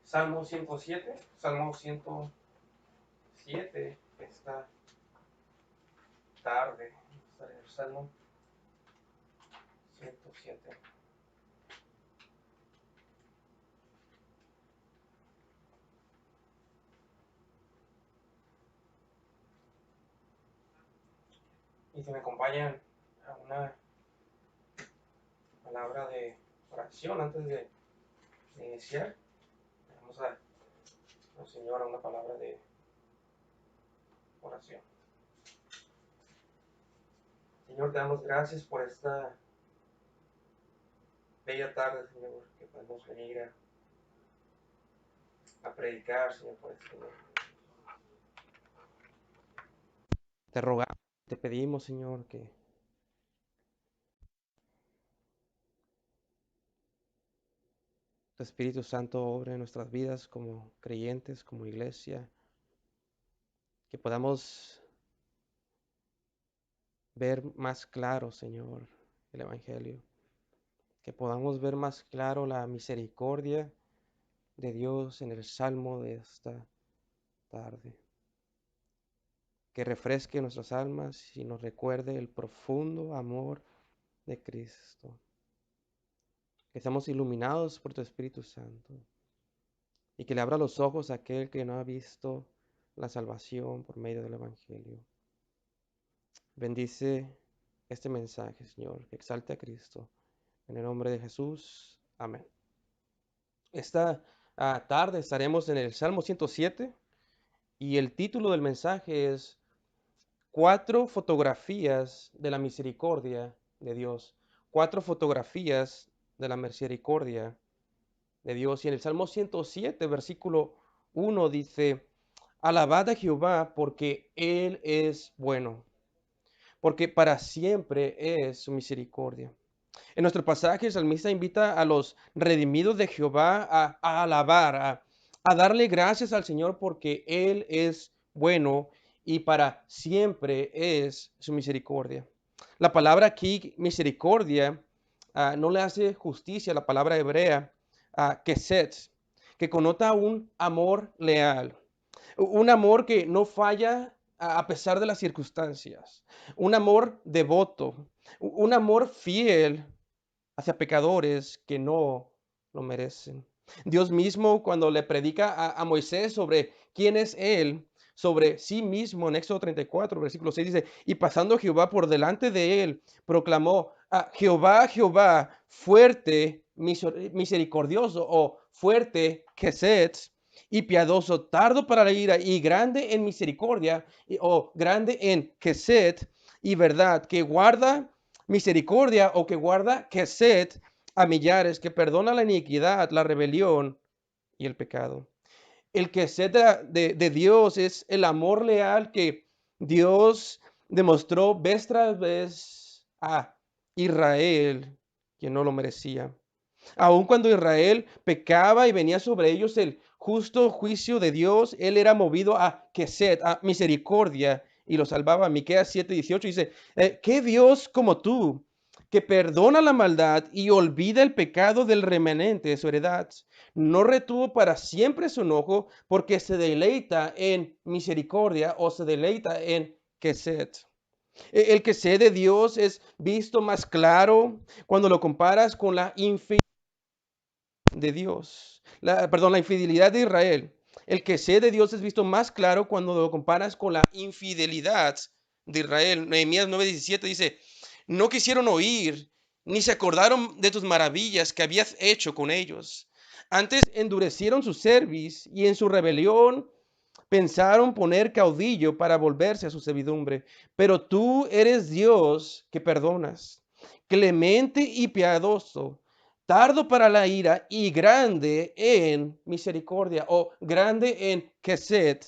Salmo 107, Salmo 107, esta tarde, el Salmo 107. Y si me acompañan a una palabra de oración antes de iniciar, vamos a al Señor a una palabra de oración. Señor, te damos gracias por esta bella tarde, Señor, que podemos venir a predicar, Señor, por este Señor. Te rogamos, te pedimos, Señor, que tu Espíritu Santo obre en nuestras vidas como creyentes, como iglesia, que podamos ver más claro, Señor, el Evangelio, que podamos ver más claro la misericordia de Dios en el Salmo de esta tarde, que refresque nuestras almas y nos recuerde el profundo amor de Cristo, que seamos iluminados por tu Espíritu Santo y que le abra los ojos a aquel que no ha visto la salvación por medio del Evangelio. Bendice este mensaje, Señor, que exalte a Cristo. En el nombre de Jesús. Amén. Esta tarde estaremos en el Salmo 107 y el título del mensaje es 4 fotografías de la misericordia de Dios. 4 fotografías de la misericordia de Dios. Y en el Salmo 107, versículo 1 dice, alabad a Jehová porque Él es bueno, porque para siempre es su misericordia. En nuestro pasaje, el salmista invita a los redimidos de Jehová a alabar, a darle gracias al Señor porque Él es bueno y para siempre es su misericordia. La palabra aquí, misericordia, no le hace justicia a la palabra hebrea, kesed, que connota un amor leal, un amor que no falla a pesar de las circunstancias, un amor devoto, un amor fiel hacia pecadores que no lo merecen. Dios mismo, cuando le predica a Moisés sobre quién es él, sobre sí mismo, en Éxodo 34, versículo 6 dice, y pasando Jehová por delante de él, proclamó, Jehová, Jehová, fuerte, misericordioso o fuerte, Kesed, y piadoso, tardo para la ira y grande en misericordia o grande en Kesed y verdad, que guarda misericordia o que guarda kesed a millares, que perdona la iniquidad, la rebelión y el pecado. El kesed de Dios es el amor leal que Dios demostró vez tras vez a Israel, que no lo merecía. Aun cuando Israel pecaba y venía sobre ellos el justo juicio de Dios, él era movido a kesed, a misericordia, y lo salvaba. Miqueas 7:18 dice, ¿qué Dios como tú, que perdona la maldad y olvida el pecado del remanente de su heredad? No retuvo para siempre su enojo, porque se deleita en misericordia o se deleita en kesed. El kesed de Dios es visto más claro cuando lo comparas con la infidelidad de Dios, la infidelidad de Israel. El que sé de Dios es visto más claro cuando lo comparas con la infidelidad de Israel. Nehemías 9:17 dice, no quisieron oír, ni se acordaron de tus maravillas que habías hecho con ellos. Antes endurecieron su cerviz y en su rebelión pensaron poner caudillo para volverse a su servidumbre. Pero tú eres Dios que perdonas, clemente y piadoso, tardo para la ira y grande en misericordia o grande en kesed,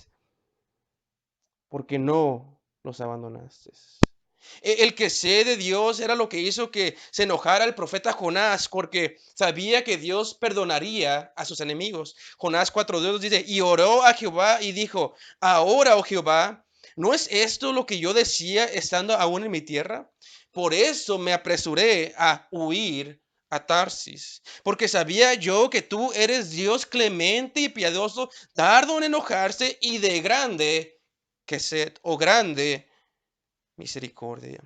porque no los abandonaste. El que sé de Dios era lo que hizo que se enojara el profeta Jonás, porque sabía que Dios perdonaría a sus enemigos. Jonás 4:2 dice, y oró a Jehová y dijo, ahora, oh Jehová, ¿no es esto lo que yo decía estando aún en mi tierra? Por eso me apresuré a huir a Tarsis, porque sabía yo que tú eres Dios clemente y piadoso, tardo en enojarse y de grande que sed o grande misericordia.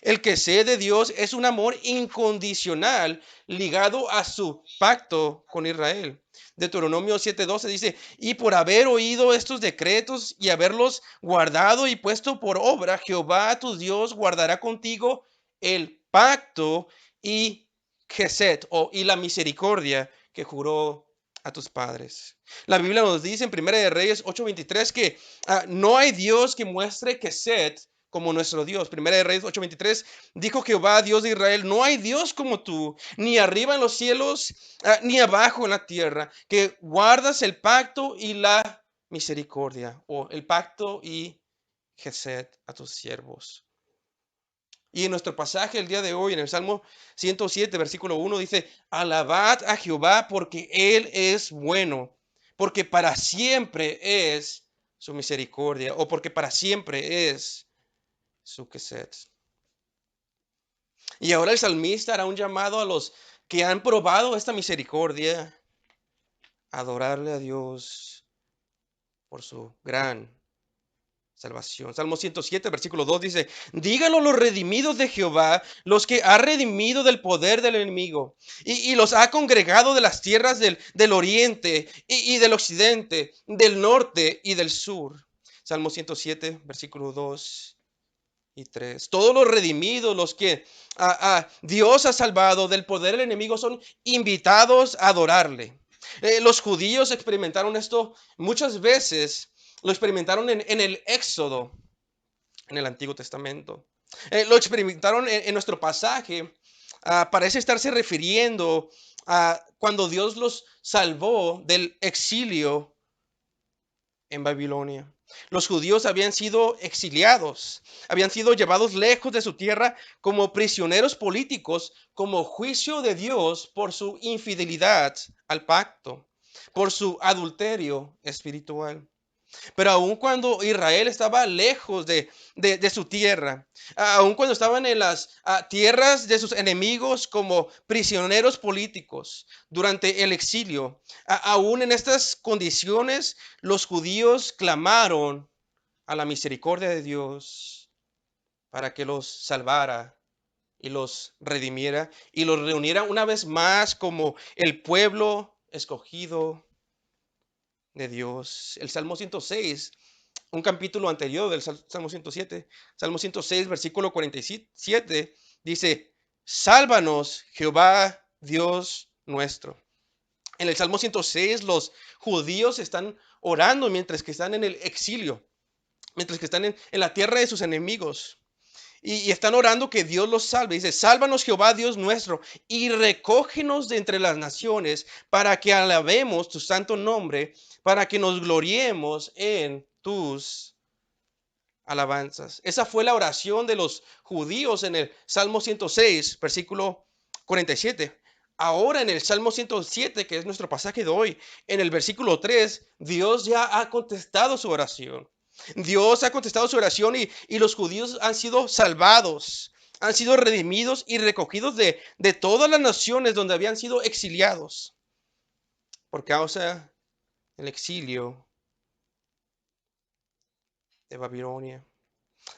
El que sé de Dios es un amor incondicional ligado a su pacto con Israel. Deuteronomio 7:12 dice, y por haber oído estos decretos y haberlos guardado y puesto por obra, Jehová tu Dios guardará contigo el pacto y Gesed y la misericordia que juró a tus padres. La Biblia nos dice en Primera de Reyes 8:23 que no hay Dios que muestre Gesed como nuestro Dios. Primera de Reyes 8:23 dijo Jehová, Dios de Israel, no hay Dios como tú, ni arriba en los cielos, ni abajo en la tierra, que guardas el pacto y la misericordia, o el pacto y Gesed a tus siervos. Y en nuestro pasaje el día de hoy, en el Salmo 107, versículo 1, dice, alabad a Jehová porque Él es bueno, porque para siempre es su misericordia, o porque para siempre es su Gesed. Y ahora el salmista hará un llamado a los que han probado esta misericordia, a adorarle a Dios por su gran salvación. Salmo 107, versículo 2 dice, díganlo los redimidos de Jehová, los que ha redimido del poder del enemigo, y los ha congregado de las tierras del oriente y del occidente, del norte y del sur. Salmo 107, versículo 2 y 3. Todos los redimidos, los que Dios ha salvado del poder del enemigo, son invitados a adorarle. Los judíos experimentaron esto muchas veces, lo experimentaron en el Éxodo, en el Antiguo Testamento. Lo experimentaron en nuestro pasaje. Parece estarse refiriendo a cuando Dios los salvó del exilio en Babilonia. Los judíos habían sido exiliados, habían sido llevados lejos de su tierra como prisioneros políticos, como juicio de Dios por su infidelidad al pacto, por su adulterio espiritual. Pero aun cuando Israel estaba lejos de su tierra, aun cuando estaban en las tierras de sus enemigos como prisioneros políticos durante el exilio, aún en estas condiciones, los judíos clamaron a la misericordia de Dios para que los salvara y los redimiera y los reuniera una vez más como el pueblo escogido de Dios. El Salmo 106, un capítulo anterior del Salmo 107, Salmo 106, versículo 47, dice, sálvanos, Jehová, Dios nuestro. En el Salmo 106, los judíos están orando mientras que están en el exilio, mientras que están en la tierra de sus enemigos. Y están orando que Dios los salve. Dice, sálvanos Jehová Dios nuestro y recógenos de entre las naciones para que alabemos tu santo nombre, para que nos gloriemos en tus alabanzas. Esa fue la oración de los judíos en el Salmo 106, versículo 47. Ahora en el Salmo 107, que es nuestro pasaje de hoy, en el versículo 3, Dios ya ha contestado su oración. Dios ha contestado su oración y los judíos han sido salvados, han sido redimidos y recogidos de todas las naciones donde habían sido exiliados por causa del exilio de Babilonia.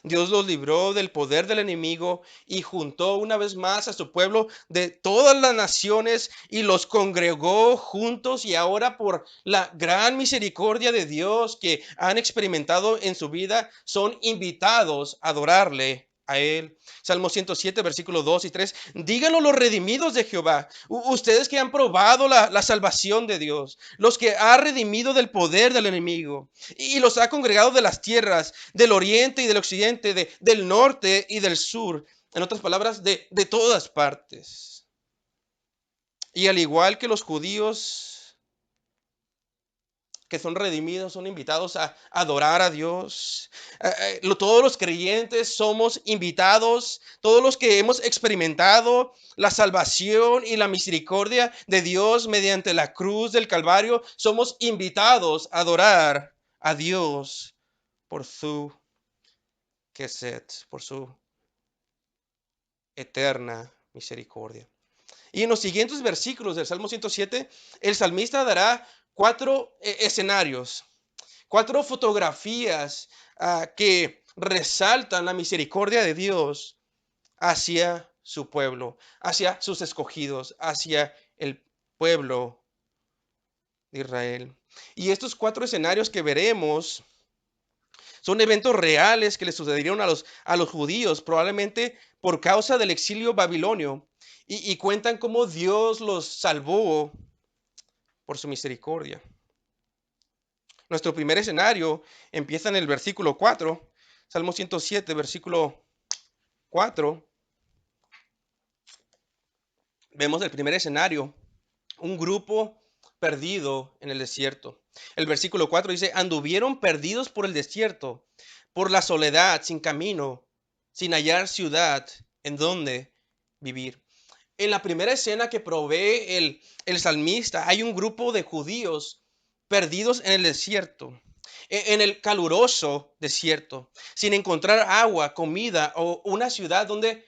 Dios los libró del poder del enemigo y juntó una vez más a su pueblo de todas las naciones y los congregó juntos, y ahora por la gran misericordia de Dios que han experimentado en su vida, son invitados a adorarle a Él. Salmo 107, versículos 2 y 3. Díganlo los redimidos de Jehová, ustedes que han probado la salvación de Dios, los que ha redimido del poder del enemigo y los ha congregado de las tierras, del oriente y del occidente, del norte y del sur. En otras palabras, de todas partes. Y al igual que los judíos que son redimidos, son invitados a adorar a Dios. Todos los creyentes somos invitados, todos los que hemos experimentado la salvación y la misericordia de Dios mediante la cruz del Calvario, somos invitados a adorar a Dios por su Gesed, por su eterna misericordia. Y en los siguientes versículos del Salmo 107, el salmista dará cuatro escenarios, cuatro fotografías que resaltan la misericordia de Dios hacia su pueblo, hacia sus escogidos, hacia el pueblo de Israel. Y estos cuatro escenarios que veremos son eventos reales que le sucedieron a los judíos, probablemente por causa del exilio babilonio, y cuentan cómo Dios los salvó por su misericordia. Nuestro primer escenario empieza en el versículo 4, Salmo 107, versículo 4. Vemos el primer escenario, un grupo perdido en el desierto. El versículo 4 dice, anduvieron perdidos por el desierto, por la soledad, sin camino, sin hallar ciudad en donde vivir. En la primera escena que provee el salmista, hay un grupo de judíos perdidos en el desierto, en el caluroso desierto, sin encontrar agua, comida o una ciudad donde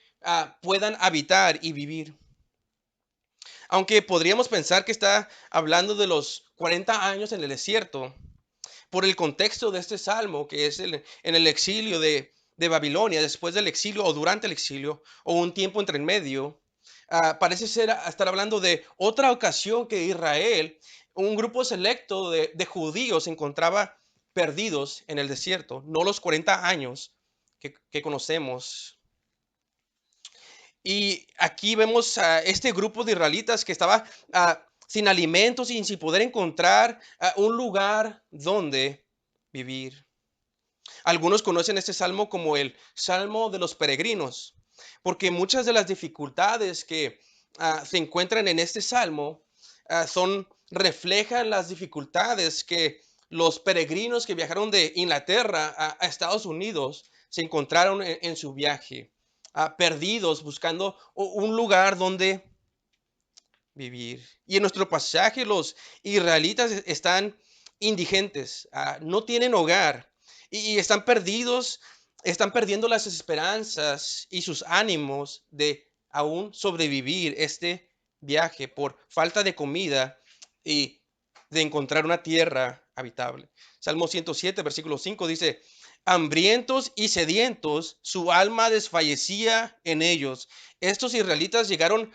puedan habitar y vivir. Aunque podríamos pensar que está hablando de los 40 años en el desierto, por el contexto de este salmo, que es en el exilio de Babilonia, después del exilio o durante el exilio, o un tiempo entre en medio, parece estar hablando de otra ocasión que Israel, un grupo selecto de judíos, se encontraba perdidos en el desierto, no los 40 años que conocemos. Y aquí vemos a este grupo de israelitas que estaba sin alimentos y sin poder encontrar un lugar donde vivir. Algunos conocen este salmo como el Salmo de los Peregrinos, porque muchas de las dificultades que se encuentran en este salmo reflejan las dificultades que los peregrinos que viajaron de Inglaterra a Estados Unidos se encontraron en su viaje, perdidos buscando un lugar donde vivir. Y en nuestro pasaje los israelitas están indigentes, no tienen hogar y están perdidos, están perdiendo las esperanzas y sus ánimos de aún sobrevivir este viaje por falta de comida y de encontrar una tierra habitable. Salmo 107, versículo 5 dice, hambrientos y sedientos, su alma desfallecía en ellos. Estos israelitas llegaron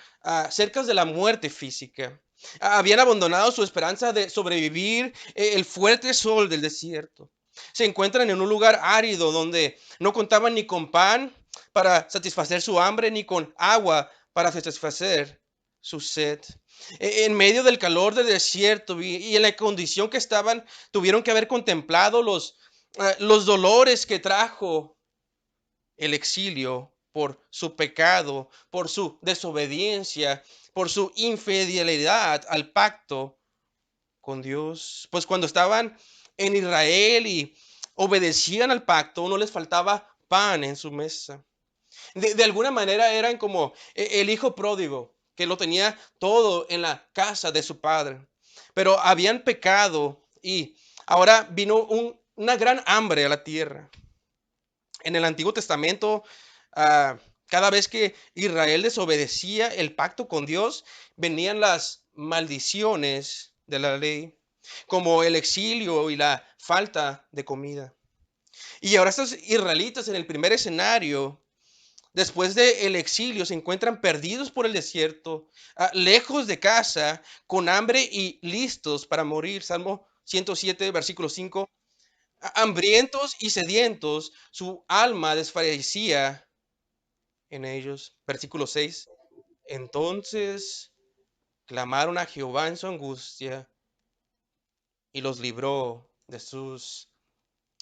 cerca de la muerte física. Habían abandonado su esperanza de sobrevivir el fuerte sol del desierto. Se encuentran en un lugar árido donde no contaban ni con pan para satisfacer su hambre, ni con agua para satisfacer su sed. En medio del calor del desierto y en la condición que estaban, tuvieron que haber contemplado los dolores que trajo el exilio por su pecado, por su desobediencia, por su infidelidad al pacto con Dios. Pues cuando estaban en Israel y obedecían al pacto, no les faltaba pan en su mesa. De alguna manera eran como el hijo pródigo, que lo tenía todo en la casa de su padre. Pero habían pecado y ahora vino una gran hambre a la tierra. En el Antiguo Testamento, cada vez que Israel desobedecía el pacto con Dios, venían las maldiciones de la ley, como el exilio y la falta de comida. Y ahora estos israelitas en el primer escenario, después del exilio, se encuentran perdidos por el desierto, lejos de casa, con hambre y listos para morir. Salmo 107, versículo 5. Hambrientos y sedientos, su alma desfallecía en ellos. Versículo 6. Entonces clamaron a Jehová en su angustia y los libró de sus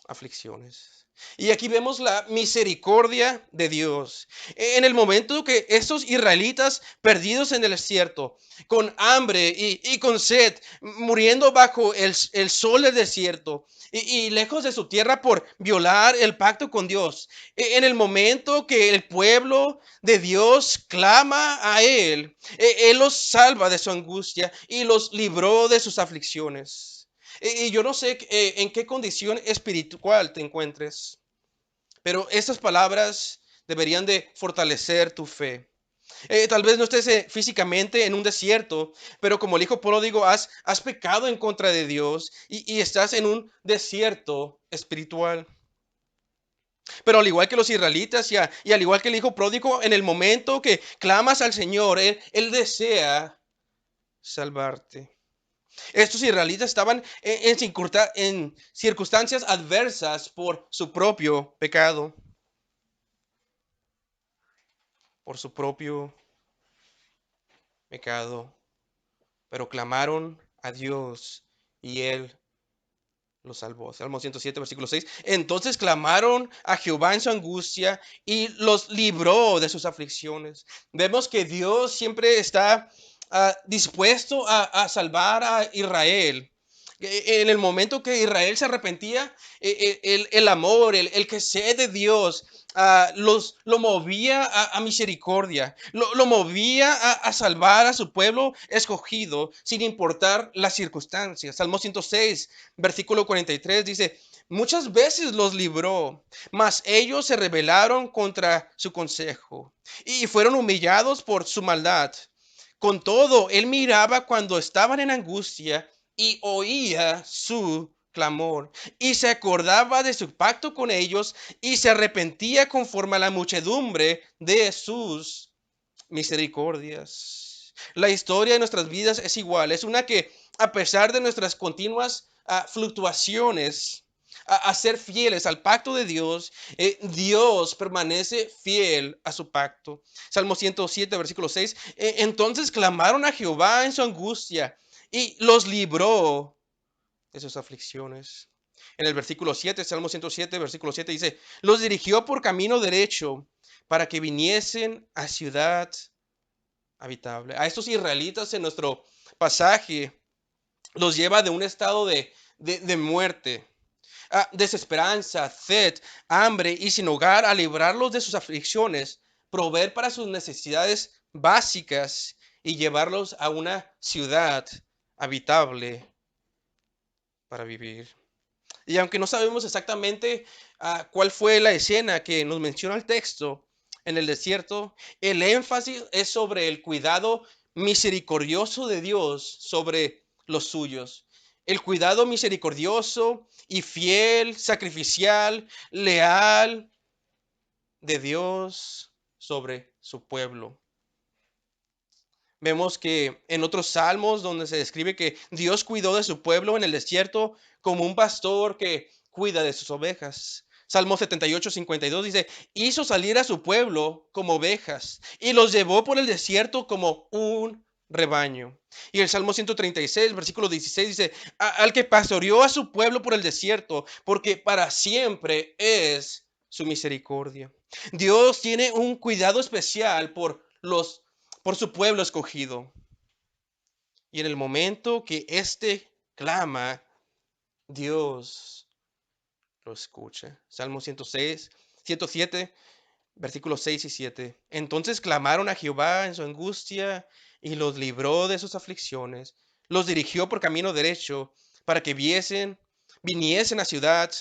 aflicciones. Y aquí vemos la misericordia de Dios. En el momento que estos israelitas perdidos en el desierto, con hambre y con sed, muriendo bajo el sol del desierto y lejos de su tierra por violar el pacto con Dios, en el momento que el pueblo de Dios clama a Él los salva de su angustia y los libró de sus aflicciones. Y yo no sé en qué condición espiritual te encuentres, pero estas palabras deberían de fortalecer tu fe. Tal vez no estés físicamente en un desierto, pero como el hijo pródigo has pecado en contra de Dios y estás en un desierto espiritual. Pero al igual que los israelitas y al igual que el hijo pródigo, en el momento que clamas al Señor, Él desea salvarte. Estos israelitas estaban en circunstancias adversas por su propio pecado, por su propio pecado, pero clamaron a Dios y Él los salvó. Salmo 107, versículo 6. Entonces clamaron a Jehová en su angustia y los libró de sus aflicciones. Vemos que Dios siempre está dispuesto a salvar a Israel. En el momento que Israel se arrepentía, el amor, el que sé de Dios, lo movía a misericordia, lo movía a salvar a su pueblo escogido sin importar las circunstancias. Salmo 106, versículo 43 dice, muchas veces los libró, mas ellos se rebelaron contra su consejo y fueron humillados por su maldad. Con todo, él miraba cuando estaban en angustia y oía su clamor y se acordaba de su pacto con ellos y se arrepentía conforme a la muchedumbre de sus misericordias. La historia de nuestras vidas es igual, es una que a pesar de nuestras continuas fluctuaciones, a ser fieles al pacto de Dios, Dios permanece fiel a su pacto. Salmo 107, versículo 6. Entonces clamaron a Jehová en su angustia y los libró de sus aflicciones. En el versículo 7, Salmo 107, versículo 7 dice, los dirigió por camino derecho para que viniesen a ciudad habitable. A estos israelitas en nuestro pasaje los lleva de un estado de muerte, desesperanza, sed, hambre y sin hogar a librarlos de sus aflicciones, proveer para sus necesidades básicas y llevarlos a una ciudad habitable para vivir. Y aunque no sabemos exactamente cuál fue la escena que nos menciona el texto en el desierto, el énfasis es sobre el cuidado misericordioso de Dios sobre los suyos. El cuidado misericordioso y fiel, sacrificial, leal de Dios sobre su pueblo. Vemos que en otros salmos donde se describe que Dios cuidó de su pueblo en el desierto como un pastor que cuida de sus ovejas. Salmo 78, 52 dice, hizo salir a su pueblo como ovejas y los llevó por el desierto como un rebaño. Y el Salmo 136, versículo 16 dice, al que pastoreó a su pueblo por el desierto, porque para siempre es su misericordia. Dios tiene un cuidado especial por su pueblo escogido. Y en el momento que éste clama, Dios lo escucha. Salmo 106, 107, versículos 6 y 7. Entonces clamaron a Jehová en su angustia y los libró de sus aflicciones. Los dirigió por camino derecho para que viniesen a ciudad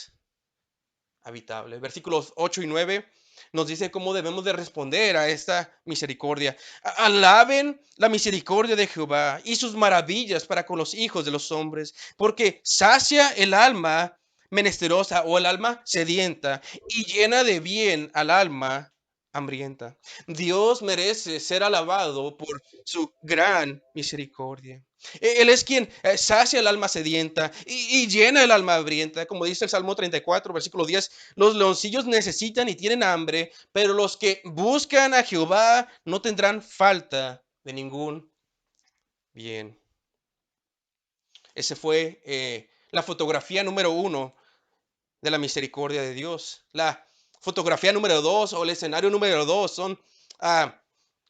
habitable. Versículos 8 y 9 nos dice cómo debemos de responder a esta misericordia. Alaben la misericordia de Jehová y sus maravillas para con los hijos de los hombres, porque sacia el alma menesterosa o el alma sedienta y llena de bien al alma hambrienta. Dios merece ser alabado por su gran misericordia. Él es quien sacia el alma sedienta y llena el alma hambrienta, como dice el Salmo 34, versículo 10. Los leoncillos necesitan y tienen hambre, pero los que buscan a Jehová no tendrán falta de ningún bien. Esa fue la fotografía número 1 de la misericordia de Dios. La fotografía número 2 o el escenario número 2 son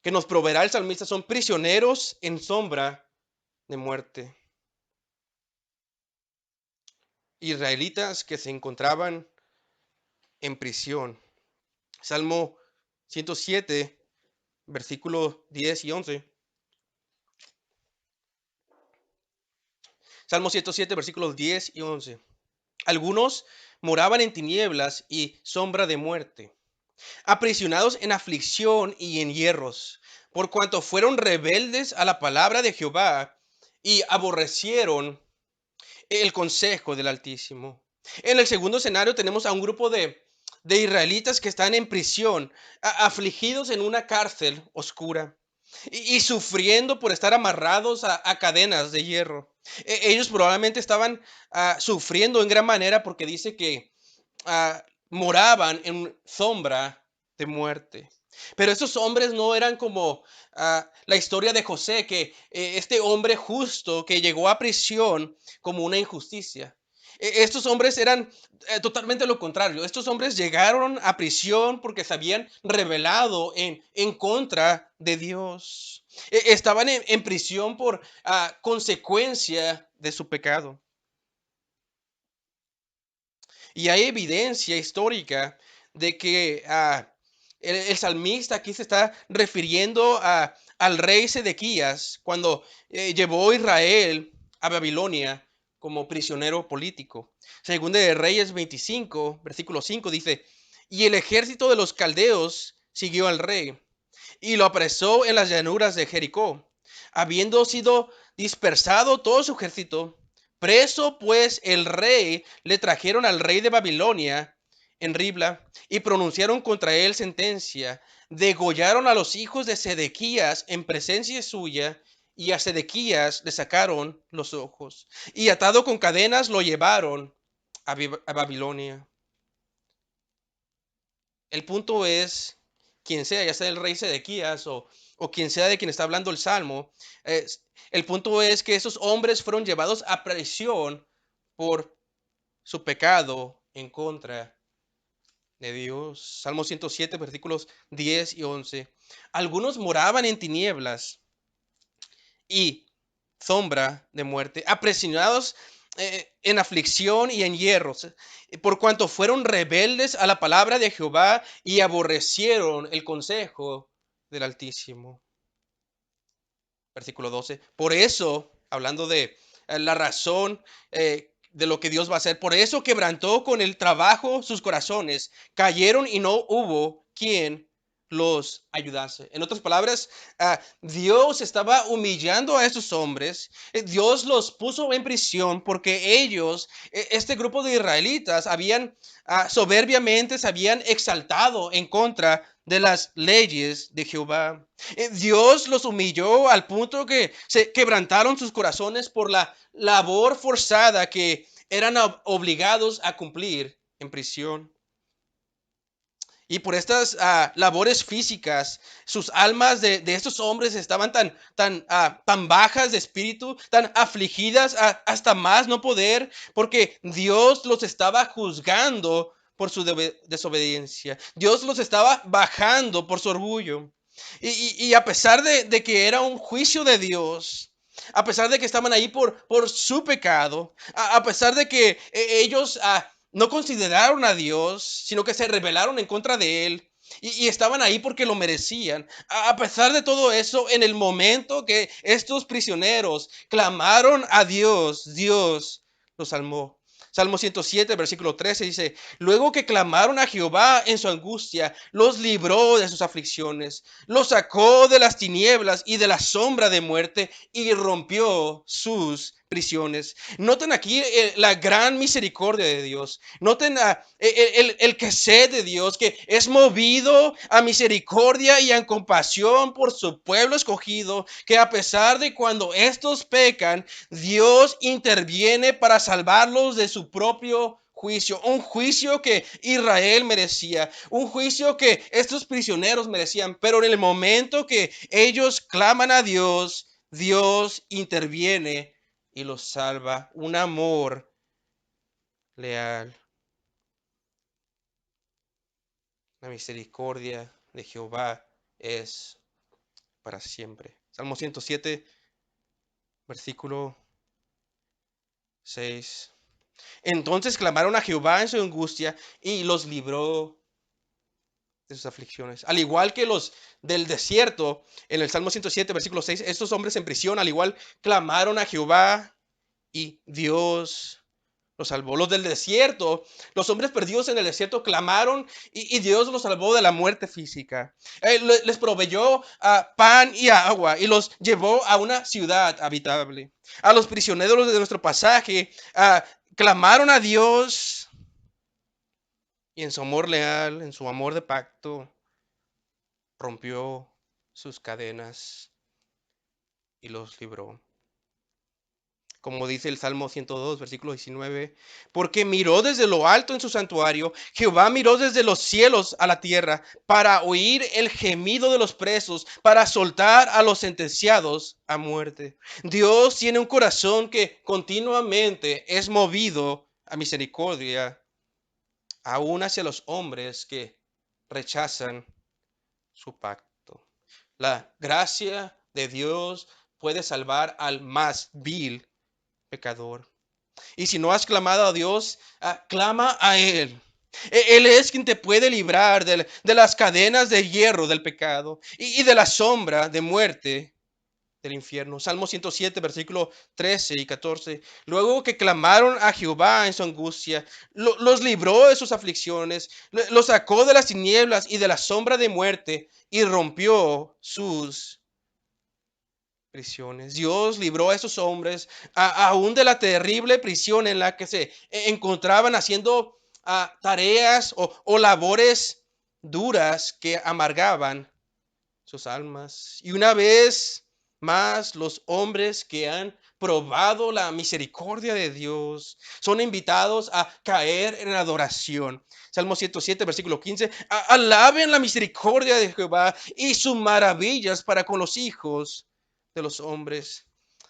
que nos proveerá el salmista, son prisioneros en sombra de muerte. Israelitas que se encontraban en prisión. Salmo 107, versículos 10 y 11. Salmo 107, versículos 10 y 11. Algunos moraban en tinieblas y sombra de muerte, aprisionados en aflicción y en hierros, por cuanto fueron rebeldes a la palabra de Jehová y aborrecieron el consejo del Altísimo. En el segundo escenario tenemos a un grupo de israelitas que están en prisión, afligidos en una cárcel oscura y sufriendo por estar amarrados a cadenas de hierro. Ellos probablemente estaban sufriendo en gran manera porque dice que moraban en sombra de muerte. Pero estos hombres no eran como la historia de José, que este hombre justo que llegó a prisión como una injusticia. Estos hombres eran totalmente lo contrario. Estos hombres llegaron a prisión porque se habían rebelado en contra de Dios. Estaban en prisión por consecuencia de su pecado. Y hay evidencia histórica de que el salmista aquí se está refiriendo al rey Sedequías cuando llevó a Israel a Babilonia como prisionero político. Según de Reyes 25, versículo 5 dice, y el ejército de los caldeos siguió al rey y lo apresó en las llanuras de Jericó, habiendo sido dispersado todo su ejército. Preso pues el rey, le trajeron al rey de Babilonia en Ribla y pronunciaron contra él sentencia. Degollaron a los hijos de Sedequías en presencia suya y a Sedequías le sacaron los ojos. Y atado con cadenas lo llevaron a Babilonia. El punto es, quien sea, ya sea el rey Sedequías o quien sea de quien está hablando el Salmo, el punto es que esos hombres fueron llevados a prisión por su pecado en contra de Dios. Salmo 107, versículos 10 y 11. Algunos moraban en tinieblas y sombra de muerte, apresionados en aflicción y en hierros, por cuanto fueron rebeldes a la palabra de Jehová y aborrecieron el consejo del Altísimo. Versículo 12. Por eso, hablando de la razón de lo que Dios va a hacer, por eso quebrantó con el trabajo sus corazones, cayeron y no hubo quien los ayudase. En otras palabras, Dios estaba humillando a estos hombres. Dios los puso en prisión porque ellos, este grupo de israelitas, habían soberbiamente se habían exaltado en contra de las leyes de Jehová. Dios los humilló al punto que se quebrantaron sus corazones por la labor forzada que eran obligados a cumplir en prisión. Y por estas labores físicas, sus almas de estos hombres estaban tan bajas de espíritu, tan afligidas hasta más no poder, porque Dios los estaba juzgando por su desobediencia. Dios los estaba bajando por su orgullo. Y a pesar de que era un juicio de Dios, a pesar de que estaban ahí por su pecado, a pesar de que ellos no consideraron a Dios, sino que se rebelaron en contra de Él y estaban ahí porque lo merecían. A pesar de todo eso, en el momento que estos prisioneros clamaron a Dios, Dios los salvó. Salmo 107, versículo 13 dice, luego que clamaron a Jehová en su angustia, los libró de sus aflicciones, los sacó de las tinieblas y de la sombra de muerte y rompió sus prisiones. Noten aquí la gran misericordia de Dios. Noten el que sé de Dios, que es movido a misericordia y a compasión por su pueblo escogido, que a pesar de cuando estos pecan, Dios interviene para salvarlos de su propio juicio, un juicio que Israel merecía, un juicio que estos prisioneros merecían, pero en el momento que ellos claman a Dios, Dios interviene y los salva. Un amor leal. La misericordia de Jehová es para siempre. Salmo 107, versículo 6. Entonces clamaron a Jehová en su angustia y los libró de sus aflicciones. Al igual que los del desierto, en el Salmo 107, versículo 6, estos hombres en prisión, al igual, clamaron a Jehová y Dios los salvó. Los del desierto, los hombres perdidos en el desierto clamaron y Dios los salvó de la muerte física. Les proveyó pan y agua y los llevó a una ciudad habitable. A los prisioneros de nuestro pasaje clamaron a Dios y en su amor leal, en su amor de pacto, rompió sus cadenas y los libró. Como dice el Salmo 102, versículo 19, porque miró desde lo alto en su santuario, Jehová miró desde los cielos a la tierra para oír el gemido de los presos, para soltar a los sentenciados a muerte. Dios tiene un corazón que continuamente es movido a misericordia, aún hacia los hombres que rechazan su pacto. La gracia de Dios puede salvar al más vil pecador. Y si no has clamado a Dios, clama a Él. Él es quien te puede librar de las cadenas de hierro del pecado y de la sombra de muerte del infierno. Salmo 107, versículo 13 y 14. Luego que clamaron a Jehová en su angustia, los libró de sus aflicciones, los sacó de las tinieblas y de la sombra de muerte y rompió sus prisiones. Dios libró a esos hombres aún de la terrible prisión en la que se encontraban haciendo tareas o labores duras que amargaban sus almas. Y una vez más, los hombres que han probado la misericordia de Dios son invitados a caer en adoración. Salmo 107, versículo 15. Alaben la misericordia de Jehová y sus maravillas para con los hijos de los hombres.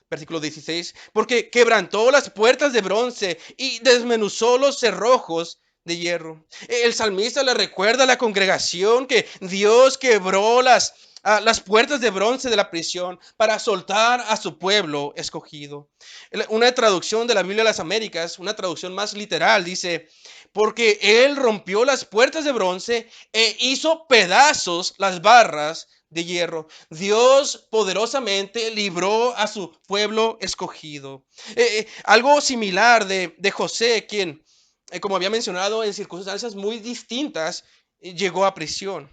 Versículo 16, porque quebrantó las puertas de bronce y desmenuzó los cerrojos de hierro. El salmista le recuerda a la congregación que Dios quebró las puertas de bronce de la prisión para soltar a su pueblo escogido. Una traducción de la Biblia de las Américas, una traducción más literal, dice, porque Él rompió las puertas de bronce e hizo pedazos las barras de hierro. Dios poderosamente libró a su pueblo escogido. Algo similar de José, quien, como había mencionado, en circunstancias muy distintas, llegó a prisión.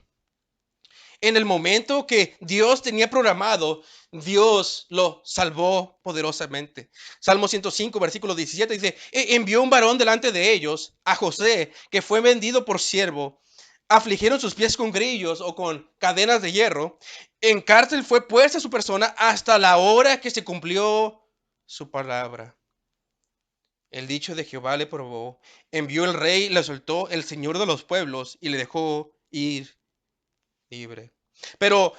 En el momento que Dios tenía programado, Dios lo salvó poderosamente. Salmo 105, versículo 17 dice, envió un varón delante de ellos, a José, que fue vendido por siervo. Afligieron sus pies con grillos o con cadenas de hierro. En cárcel fue puesta su persona hasta la hora que se cumplió su palabra. El dicho de Jehová le probó. Envió el rey, le soltó el Señor de los pueblos y le dejó ir libre. Pero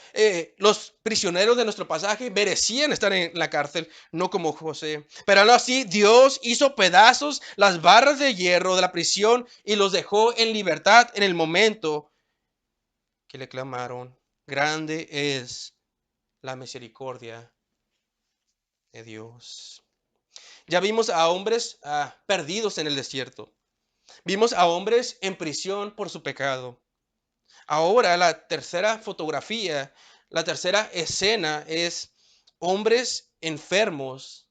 los prisioneros de nuestro pasaje merecían estar en la cárcel, no como José. Pero aún así, Dios hizo pedazos las barras de hierro de la prisión y los dejó en libertad en el momento que le clamaron. Grande es la misericordia de Dios. Ya vimos a hombres perdidos en el desierto. Vimos a hombres en prisión por su pecado. Ahora la tercera fotografía, la tercera escena es hombres enfermos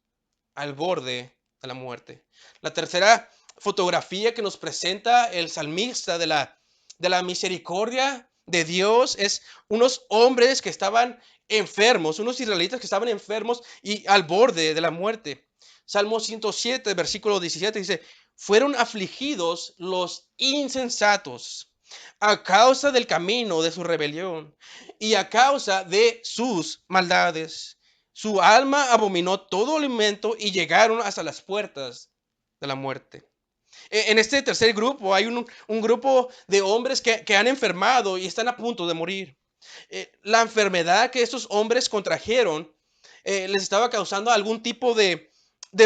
al borde de la muerte. La tercera fotografía que nos presenta el salmista de la misericordia de Dios es unos hombres que estaban enfermos, unos israelitas que estaban enfermos y al borde de la muerte. Salmo 107, versículo 17 dice, fueron afligidos los insensatos a causa del camino de su rebelión y a causa de sus maldades. Su alma abominó todo alimento y llegaron hasta las puertas de la muerte. En este tercer grupo hay un grupo de hombres que han enfermado y están a punto de morir. La enfermedad que estos hombres contrajeron les estaba causando algún tipo de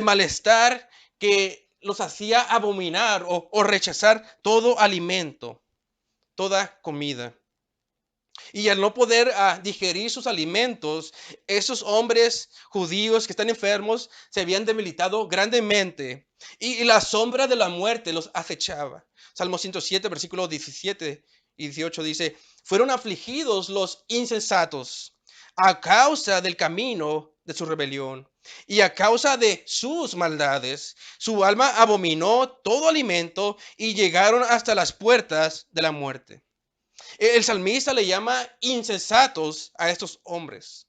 malestar que los hacía abominar o rechazar todo alimento, toda comida. Y al no poder digerir sus alimentos, esos hombres judíos que están enfermos se habían debilitado grandemente y la sombra de la muerte los acechaba. Salmo 107, versículos 17 y 18 dice, fueron afligidos los insensatos a causa del camino de su rebelión. Y a causa de sus maldades, su alma abominó todo alimento y llegaron hasta las puertas de la muerte. El salmista le llama insensatos a estos hombres.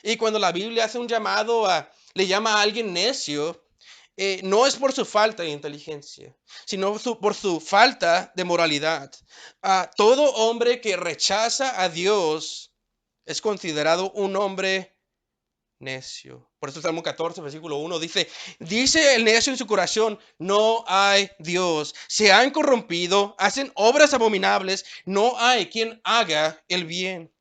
Y cuando la Biblia hace un llamado le llama a alguien necio, no es por su falta de inteligencia, sino por su falta de moralidad. Todo hombre que rechaza a Dios es considerado un hombre necio. Por eso el Salmo 14, versículo 1 dice el necio en su corazón, no hay Dios. Se han corrompido, hacen obras abominables, no hay quien haga el bien.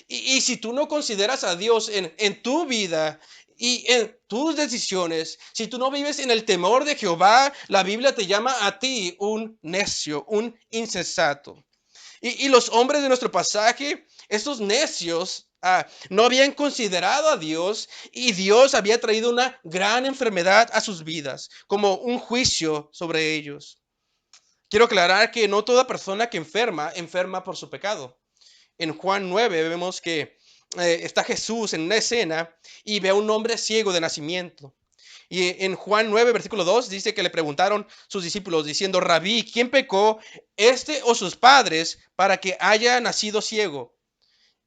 Y si tú no consideras a Dios en tu vida y en tus decisiones, si tú no vives en el temor de Jehová, la Biblia te llama a ti un necio, un insensato. Y los hombres de nuestro pasaje, estos necios, no habían considerado a Dios y Dios había traído una gran enfermedad a sus vidas, como un juicio sobre ellos. Quiero aclarar que no toda persona que enferma por su pecado. En Juan 9 vemos que está Jesús en una escena y ve a un hombre ciego de nacimiento. Y en Juan 9, versículo 2, dice que le preguntaron sus discípulos diciendo, Rabí, ¿quién pecó, este o sus padres, para que haya nacido ciego?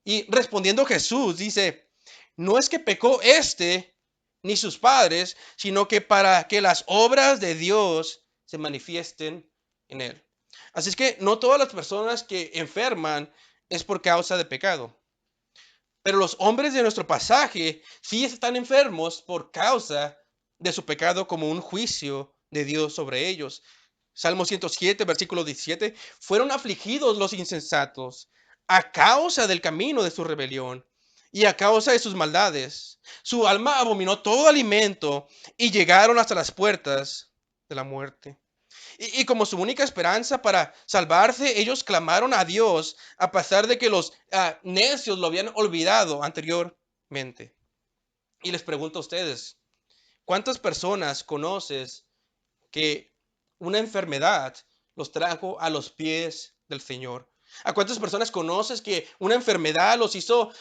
Y respondiendo Jesús dice, no es que pecó este ni sus padres, sino que para que las obras de Dios se manifiesten en él. Así es que no todas las personas que enferman es por causa de pecado. Pero los hombres de nuestro pasaje sí están enfermos por causa de su pecado, como un juicio de Dios sobre ellos. Salmo 107, versículo 17. Fueron afligidos los insensatos a causa del camino de su rebelión y a causa de sus maldades. Su alma abominó todo alimento y llegaron hasta las puertas de la muerte. Y como su única esperanza para salvarse, ellos clamaron a Dios a pesar de que los necios lo habían olvidado anteriormente. Y les pregunto a ustedes, ¿cuántas personas conoces que una enfermedad los trajo a los pies del Señor? ¿A cuántas personas conoces que una enfermedad los hizo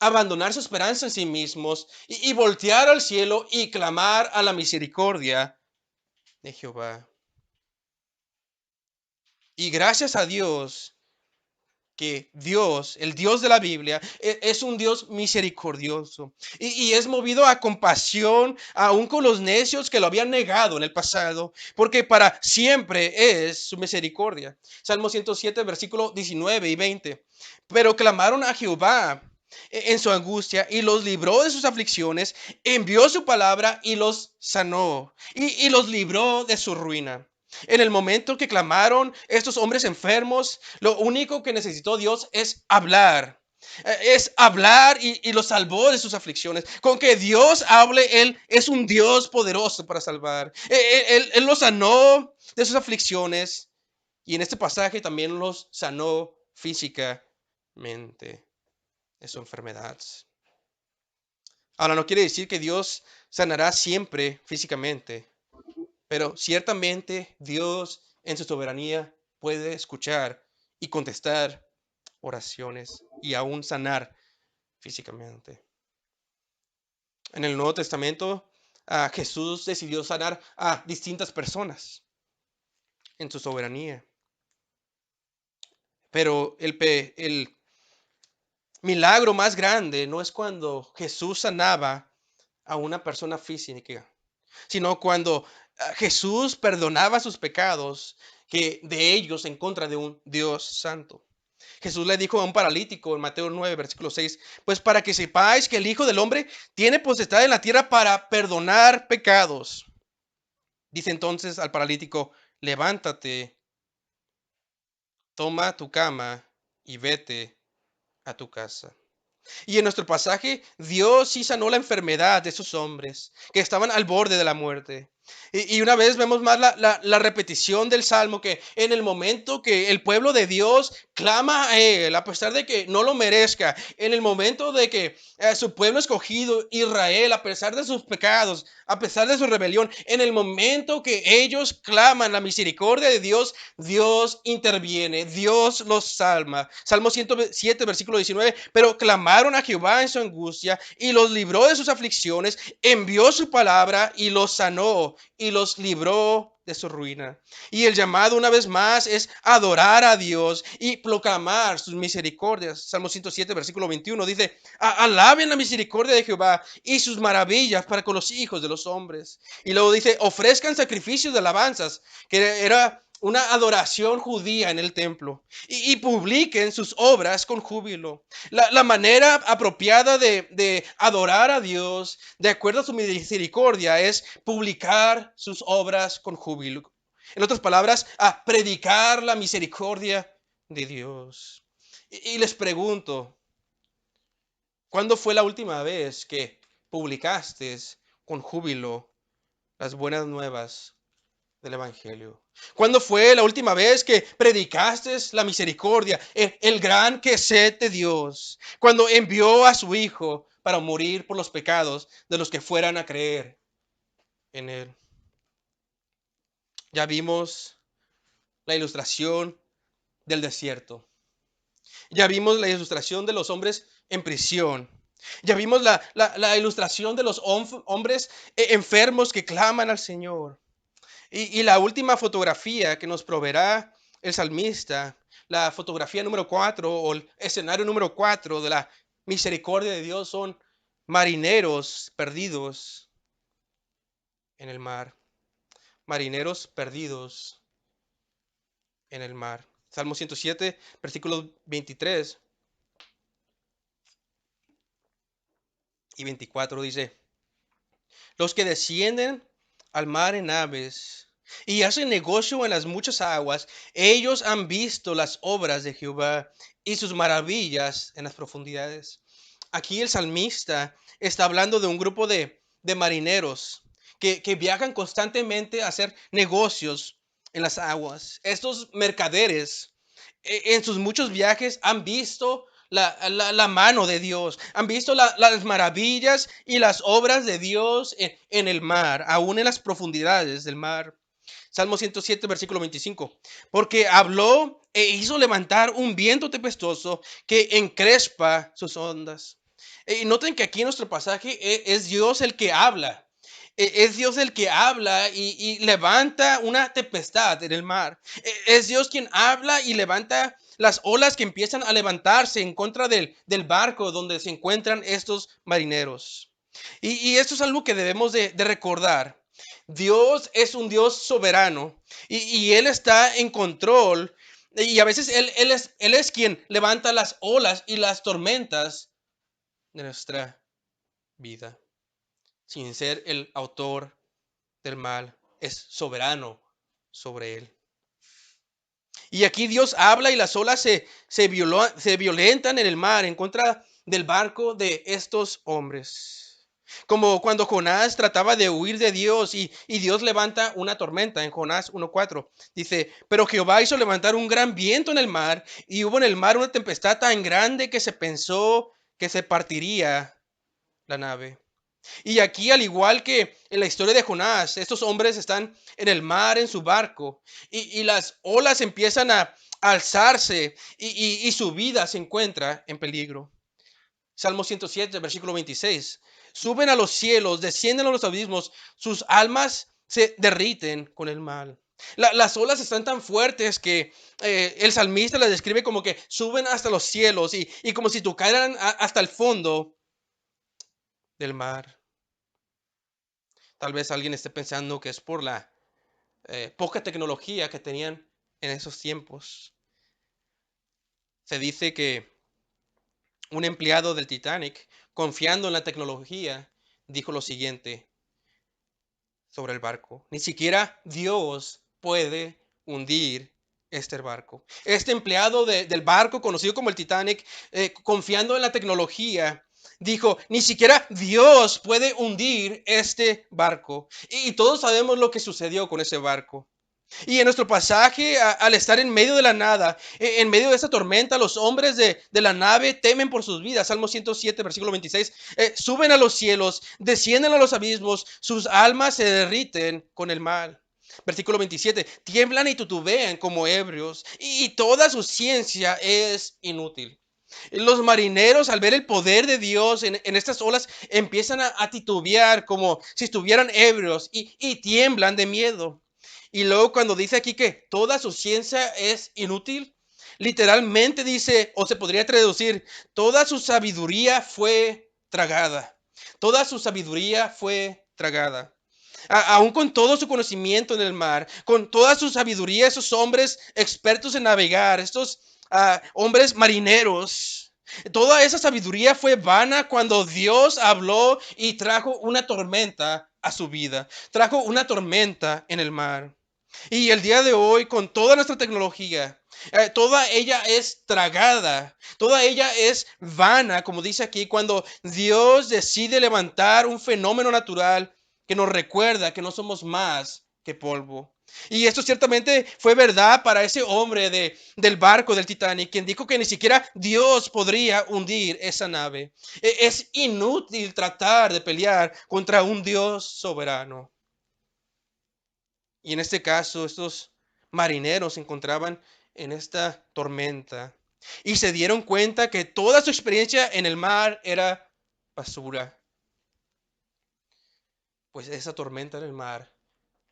abandonar su esperanza en sí mismos y voltear al cielo y clamar a la misericordia de Jehová? Y gracias a Dios que Dios, el Dios de la Biblia, es un Dios misericordioso y es movido a compasión aún con los necios que lo habían negado en el pasado, porque para siempre es su misericordia. Salmo 107, versículo 19 y 20. Pero clamaron a Jehová en su angustia y los libró de sus aflicciones, envió su palabra y los sanó y los libró de su ruina. En el momento que clamaron estos hombres enfermos, lo único que necesitó Dios es hablar. Es hablar y los salvó de sus aflicciones. Con que Dios hable, Él es un Dios poderoso para salvar. Él los sanó de sus aflicciones y en este pasaje también los sanó físicamente de su enfermedad. Ahora, no quiere decir que Dios sanará siempre físicamente. Pero ciertamente Dios en su soberanía puede escuchar y contestar oraciones y aún sanar físicamente. En el Nuevo Testamento, Jesús decidió sanar a distintas personas en su soberanía. Pero el milagro más grande no es cuando Jesús sanaba a una persona física, sino cuando Jesús perdonaba sus pecados que de ellos en contra de un Dios santo. Jesús le dijo a un paralítico en Mateo 9, versículo 6, pues para que sepáis que el Hijo del Hombre tiene potestad en la tierra para perdonar pecados. Dice entonces al paralítico, levántate, toma tu cama y vete a tu casa. Y en nuestro pasaje, Dios sí sanó la enfermedad de esos hombres que estaban al borde de la muerte. Y una vez vemos más la repetición del Salmo, que en el momento que el pueblo de Dios clama a Él, a pesar de que no lo merezca, en el momento de que su pueblo escogido, Israel, a pesar de sus pecados, a pesar de su rebelión, en el momento que ellos claman la misericordia de Dios, Dios interviene, Dios los salva. Salmo 107, versículo 19, pero clamaron a Jehová en su angustia y los libró de sus aflicciones, envió su palabra y los sanó y los libró de su ruina. Y el llamado una vez más es adorar a Dios y proclamar sus misericordias. Salmo 107, versículo 21 dice, alaben la misericordia de Jehová y sus maravillas para con los hijos de los hombres. Y luego dice, ofrezcan sacrificios de alabanzas, que era una adoración judía en el templo, y publiquen sus obras con júbilo. La manera apropiada de adorar a Dios, de acuerdo a su misericordia, es publicar sus obras con júbilo. En otras palabras, a predicar la misericordia de Dios. Y les pregunto, ¿cuándo fue la última vez que publicaste con júbilo las buenas nuevas del Evangelio? ¿Cuándo fue la última vez que predicaste la misericordia, el gran queset de Dios, cuando envió a su Hijo para morir por los pecados de los que fueran a creer en Él? Ya vimos la ilustración del desierto. Ya vimos la ilustración de los hombres en prisión. Ya vimos la ilustración de los hombres enfermos que claman al Señor. Y la última fotografía que nos proveerá el salmista, la fotografía número 4 o el escenario número 4 de la misericordia de Dios, son marineros perdidos en el mar. Marineros perdidos en el mar. Salmo 107, versículos 23 y 24 dice, los que descienden al mar en naves y hacen negocio en las muchas aguas, ellos han visto las obras de Jehová y sus maravillas en las profundidades. Aquí el salmista está hablando de un grupo de marineros que viajan constantemente a hacer negocios en las aguas. Estos mercaderes en sus muchos viajes han visto la mano de Dios, han visto las maravillas y las obras de Dios en el mar, aún en las profundidades del mar. Salmo 107, versículo 25. Porque habló e hizo levantar un viento tempestuoso que encrespa sus ondas. Y noten que aquí en nuestro pasaje es Dios el que habla. Es Dios el que habla y levanta una tempestad en el mar. Es Dios quien habla y levanta las olas que empiezan a levantarse en contra del barco donde se encuentran estos marineros. Y esto es algo que debemos de recordar. Dios es un Dios soberano y Él está en control. Y a veces Él es quien levanta las olas y las tormentas de nuestra vida, sin ser el autor del mal, es soberano sobre él. Y aquí Dios habla y las olas se violentan en el mar en contra del barco de estos hombres. Como cuando Jonás trataba de huir de Dios y Dios levanta una tormenta en Jonás 1:4. Dice, pero Jehová hizo levantar un gran viento en el mar y hubo en el mar una tempestad tan grande que se pensó que se partiría la nave. Y aquí, al igual que en la historia de Jonás, estos hombres están en el mar, en su barco, y las olas empiezan a alzarse y su vida se encuentra en peligro. Salmo 107, versículo 26. Suben a los cielos, descienden a los abismos, sus almas se derriten con el mal. Las olas están tan fuertes que el salmista las describe como que suben hasta los cielos y como si tocaran hasta el fondo del mar. Tal vez alguien esté pensando que es por la poca tecnología que tenían en esos tiempos. Se dice que un empleado del Titanic, confiando en la tecnología, dijo lo siguiente sobre el barco: ni siquiera Dios puede hundir este barco. Este empleado del barco, conocido como el Titanic, confiando en la tecnología, dijo, ni siquiera Dios puede hundir este barco. Y todos sabemos lo que sucedió con ese barco. Y en nuestro pasaje, al estar en medio de la nada, en medio de esa tormenta, los hombres de la nave temen por sus vidas. Salmo 107, versículo 26. Suben a los cielos, descienden a los abismos, sus almas se derriten con el mal. Versículo 27. Tiemblan y tutubean como ebrios, y toda su ciencia es inútil. Los marineros, al ver el poder de Dios en estas olas, empiezan a titubear como si estuvieran ebrios y tiemblan de miedo. Y luego cuando dice aquí que toda su ciencia es inútil, literalmente dice, o se podría traducir, toda su sabiduría fue tragada. Toda su sabiduría fue tragada. Aún con todo su conocimiento en el mar, con toda su sabiduría, esos hombres expertos en navegar, estos hombres marineros, toda esa sabiduría fue vana cuando Dios habló y trajo una tormenta a su vida, trajo una tormenta en el mar. Y el día de hoy, con toda nuestra tecnología, toda ella es tragada, toda ella es vana, como dice aquí, cuando Dios decide levantar un fenómeno natural que nos recuerda que no somos más que polvo. Y esto ciertamente fue verdad para ese hombre del barco del Titanic, quien dijo que ni siquiera Dios podría hundir esa nave. Es inútil tratar de pelear contra un Dios soberano. Y en este caso, estos marineros se encontraban en esta tormenta y se dieron cuenta que toda su experiencia en el mar era basura. Pues esa tormenta en el mar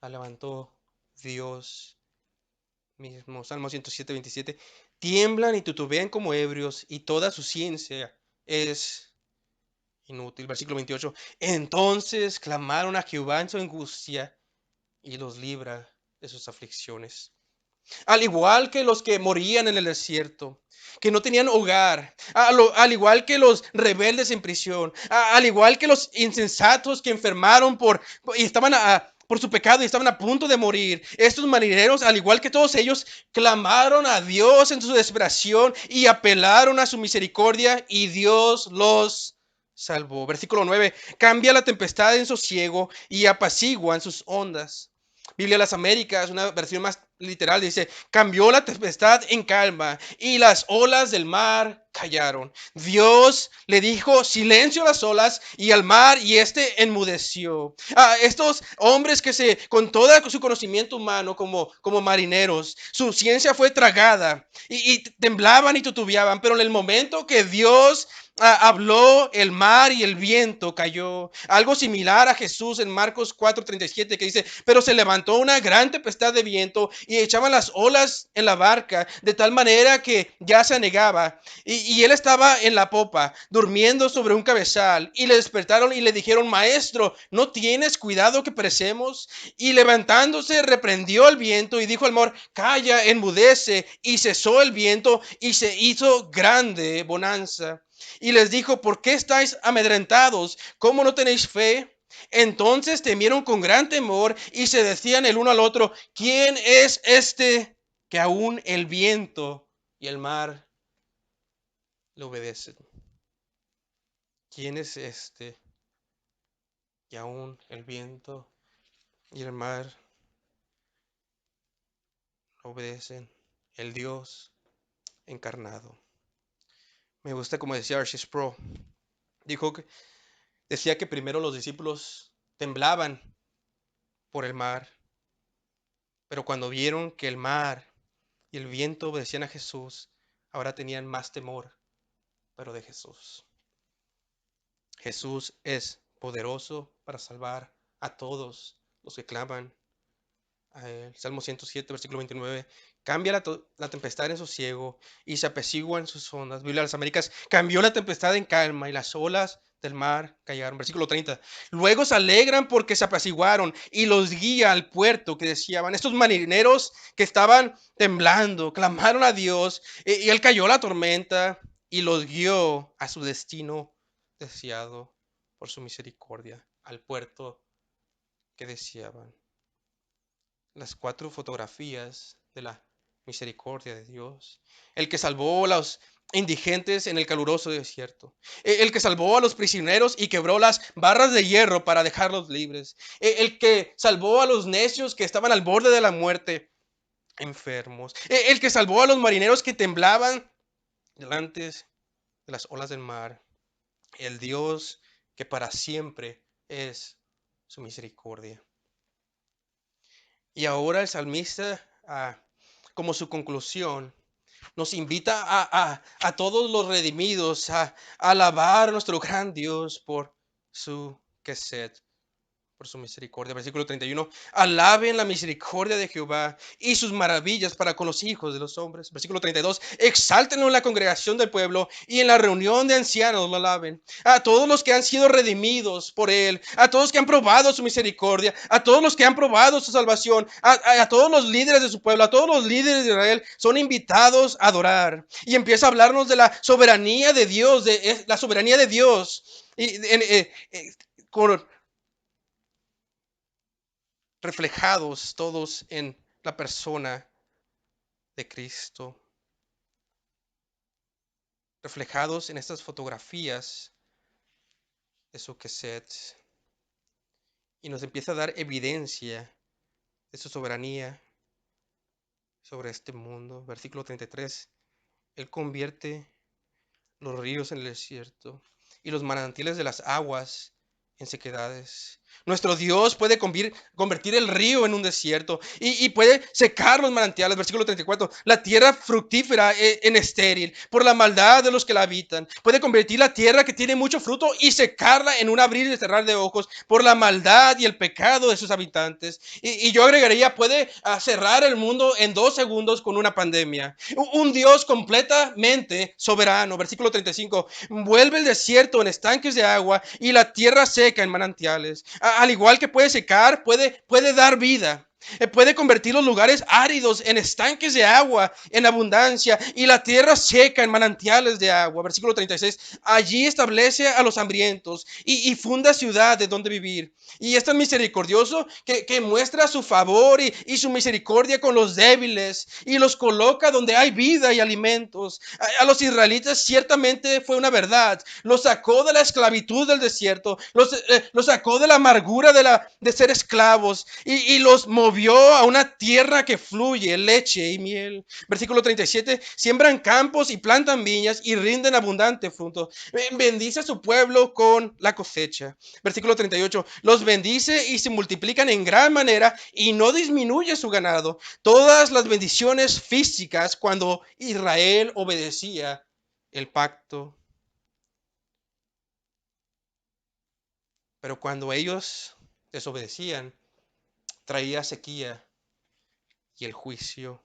la levantó Dios mismo. Salmo 107, 27. Tiemblan y tutubean como ebrios y toda su ciencia es inútil. Versículo 28. Entonces clamaron a Jehová en su angustia y los libra de sus aflicciones. Al igual que los que morían en el desierto, que no tenían hogar, al igual que los rebeldes en prisión, al igual que los insensatos que enfermaron y estaban por su pecado y estaban a punto de morir. Estos marineros, al igual que todos ellos, clamaron a Dios en su desesperación y apelaron a su misericordia y Dios los salvó. Versículo 9. Cambia la tempestad en sosiego y apaciguan sus ondas. Biblia de las Américas, una versión más literal, dice, cambió la tempestad en calma y las olas del mar callaron. Dios le dijo silencio a las olas y al mar y este enmudeció. Estos hombres con todo su conocimiento humano como marineros, su ciencia fue tragada y temblaban y tutubeaban, pero en el momento que Dios habló, el mar y el viento cayó. Algo similar a Jesús en Marcos 4:37 que dice, pero se levantó una gran tempestad de viento y echaban las olas en la barca de tal manera que ya se anegaba. Y él estaba en la popa, durmiendo sobre un cabezal. Y le despertaron y le dijeron, maestro, ¿no tienes cuidado que perecemos? Y levantándose reprendió el viento y dijo al mar, calla, enmudece. Y cesó el viento y se hizo grande bonanza. Y les dijo, ¿por qué estáis amedrentados? ¿Cómo no tenéis fe? Entonces temieron con gran temor y se decían el uno al otro, ¿quién es este que aún el viento y el mar le obedecen? ¿Quién es este que aún el viento y el mar le obedecen? El Dios encarnado. Me gusta como decía R.C. Sproul. Decía que primero los discípulos temblaban por el mar, pero cuando vieron que el mar y el viento obedecían a Jesús, ahora tenían más temor, pero de Jesús. Jesús es poderoso para salvar a todos los que claman a él. Salmo 107, versículo 29. Cambia la tempestad en sosiego y se apaciguan sus ondas. Biblia de las Américas. Cambió la tempestad en calma y las olas del mar callaron. Versículo 30. Luego se alegran porque se apaciguaron y los guía al puerto que deseaban. Estos marineros que estaban temblando, clamaron a Dios y él cayó la tormenta y los guió a su destino deseado por su misericordia, al puerto que deseaban. Las 4 fotografías de la misericordia de Dios. El que salvó a los indigentes en el caluroso desierto. El que salvó a los prisioneros y quebró las barras de hierro para dejarlos libres. El que salvó a los necios que estaban al borde de la muerte, enfermos. El que salvó a los marineros que temblaban delante de las olas del mar. El Dios que para siempre es su misericordia. Y ahora el salmista, como su conclusión, nos invita a todos los redimidos a alabar a nuestro gran Dios por su Kesed, por su misericordia. Versículo 31. Alaben la misericordia de Jehová y sus maravillas para con los hijos de los hombres. Versículo 32. Exáltenlo en la congregación del pueblo y en la reunión de ancianos lo alaben. A todos los que han sido redimidos por él, a todos que han probado su misericordia, a todos los que han probado su salvación, a todos los líderes de su pueblo, a todos los líderes de Israel, son invitados a adorar. Y empieza a hablarnos de la soberanía de Dios, de la soberanía de Dios. Y con reflejados todos en la persona de Cristo, reflejados en estas fotografías de su Kesed, y nos empieza a dar evidencia de su soberanía sobre este mundo. Versículo 33. Él convierte los ríos en el desierto y los manantiales de las aguas en sequedades. Nuestro Dios puede convertir el río en un desierto y puede secar los manantiales. Versículo 34. La tierra fructífera en estéril por la maldad de los que la habitan. Puede convertir la tierra que tiene mucho fruto y secarla en un abrir y cerrar de ojos por la maldad y el pecado de sus habitantes. Y yo agregaría, puede cerrar el mundo en 2 segundos con una pandemia. Un Dios completamente soberano. Versículo 35. Vuelve el desierto en estanques de agua y la tierra seca en manantiales. Al igual que puede secar, puede dar vida. Puede convertir los lugares áridos en estanques de agua en abundancia y la tierra seca en manantiales de agua. Versículo 36. Allí establece a los hambrientos y funda ciudades donde vivir. Y es tan misericordioso que muestra su favor y su misericordia con los débiles y los coloca donde hay vida y alimentos. A los israelitas ciertamente fue una verdad. Los sacó de la esclavitud del desierto, los sacó de la amargura de ser esclavos y los movió a una tierra que fluye leche y miel. Versículo 37. Siembran campos y plantan viñas y rinden abundante fruto. Bendice a su pueblo con la cosecha. Versículo 38. Los bendice y se multiplican en gran manera y no disminuye su ganado. Todas las bendiciones físicas cuando Israel obedecía el pacto. Pero cuando ellos desobedecían, traía sequía y el juicio.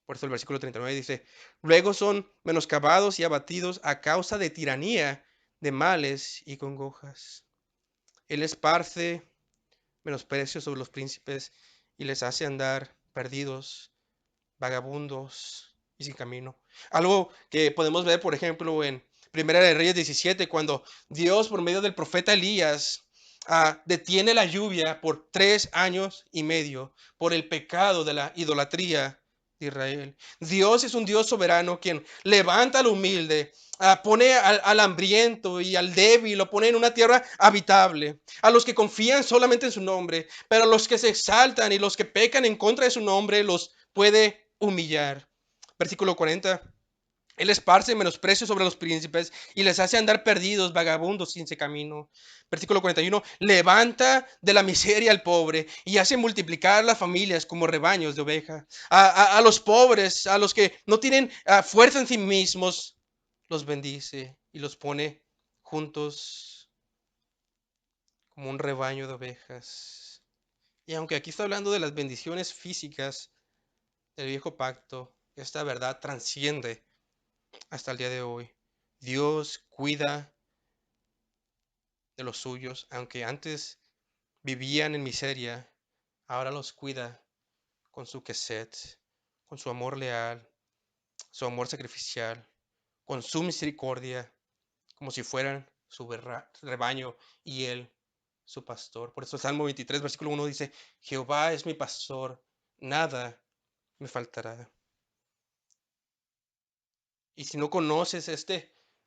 Por eso el versículo 39 dice, luego son menoscabados y abatidos a causa de tiranía, de males y congojas. Él esparce menosprecio sobre los príncipes y les hace andar perdidos, vagabundos y sin camino. Algo que podemos ver, por ejemplo, en Primera de Reyes 17, cuando Dios, por medio del profeta Elías, detiene la lluvia por 3 años y medio por el pecado de la idolatría de Israel. Dios es un Dios soberano quien levanta al humilde, pone al hambriento y al débil, lo pone en una tierra habitable. A los que confían solamente en su nombre, pero a los que se exaltan y los que pecan en contra de su nombre, los puede humillar. Versículo 40. Él esparce menosprecio sobre los príncipes y les hace andar perdidos, vagabundos, sin ese camino. Versículo 41. Levanta de la miseria al pobre y hace multiplicar las familias como rebaños de oveja. A los pobres, a los que no tienen fuerza en sí mismos, los bendice y los pone juntos como un rebaño de ovejas. Y aunque aquí está hablando de las bendiciones físicas del viejo pacto, esta verdad trasciende hasta el día de hoy. Dios cuida de los suyos, aunque antes vivían en miseria, ahora los cuida con su Kesed, con su amor leal, su amor sacrificial, con su misericordia, como si fueran su rebaño y él su pastor. Por eso Salmo 23, versículo 1 dice, Jehová es mi pastor, nada me faltará. Y si no conoces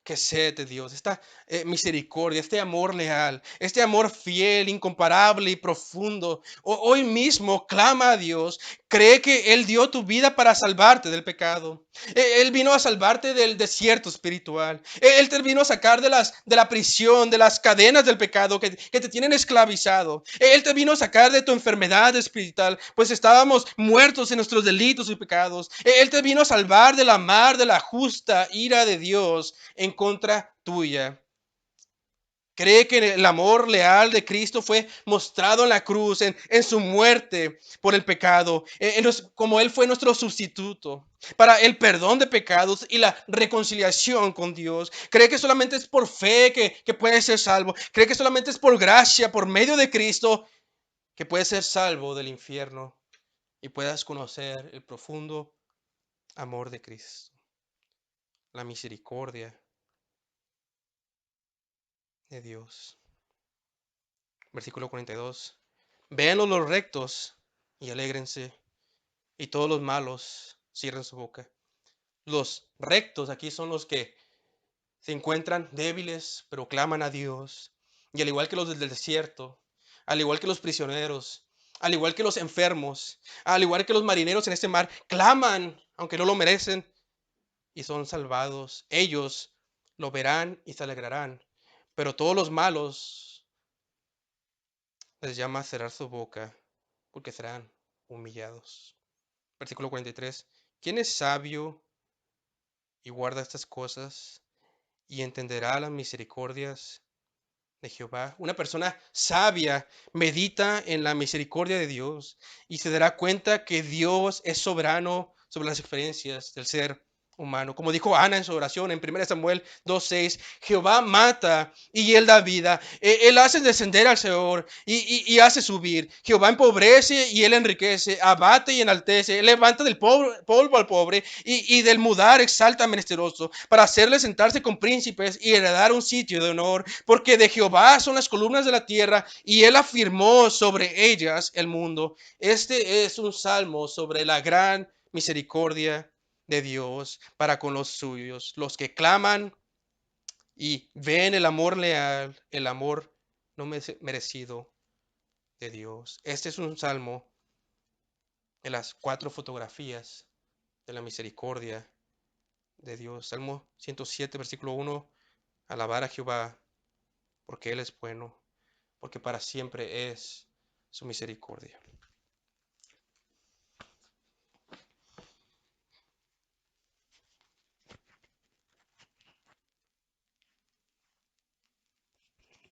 que sed de Dios, esta misericordia, este amor leal, este amor fiel, incomparable y profundo, hoy mismo clama a Dios, cree que Él dio tu vida para salvarte del pecado. Él vino a salvarte del desierto espiritual. Él te vino a sacar de la prisión, de las cadenas del pecado que te tienen esclavizado. Él te vino a sacar de tu enfermedad espiritual, pues estábamos muertos en nuestros delitos y pecados. Él te vino a salvar de la mar, de la justa ira de Dios en contra tuya. Cree que el amor leal de Cristo fue mostrado en la cruz, en su muerte por el pecado, como Él fue nuestro sustituto para el perdón de pecados y la reconciliación con Dios. Cree que solamente es por fe que puede ser salvo. Cree que solamente es por gracia, por medio de Cristo, que puede ser salvo del infierno y puedas conocer el profundo amor de Cristo, la misericordia de Dios. Versículo 42. Véanlo los rectos y alégrense, y todos los malos cierren su boca. Los rectos aquí son los que se encuentran débiles, pero claman a Dios. Y al igual que los del desierto, al igual que los prisioneros, al igual que los enfermos, al igual que los marineros en este mar, claman, aunque no lo merecen, y son salvados. Ellos lo verán y se alegrarán. Pero todos los malos les llama a cerrar su boca, porque serán humillados. Versículo 43. ¿Quién es sabio y guarda estas cosas y entenderá las misericordias de Jehová? Una persona sabia medita en la misericordia de Dios y se dará cuenta que Dios es soberano sobre las experiencias del ser humano. Como dijo Ana en su oración en 1 Samuel 2:6, Jehová mata y él da vida. Él hace descender al Señor y hace subir. Jehová empobrece y él enriquece, abate y enaltece. Él levanta del polvo al pobre y del mudar exalta al menesteroso, para hacerle sentarse con príncipes y heredar un sitio de honor. Porque de Jehová son las columnas de la tierra y él afirmó sobre ellas el mundo. Este es un salmo sobre la gran misericordia de Dios para con los suyos, los que claman y ven el amor leal, el amor no merecido de Dios. Este es un salmo de las 4 fotografías de la misericordia de Dios. Salmo 107, versículo 1, alabar a Jehová, porque Él es bueno, porque para siempre es su misericordia.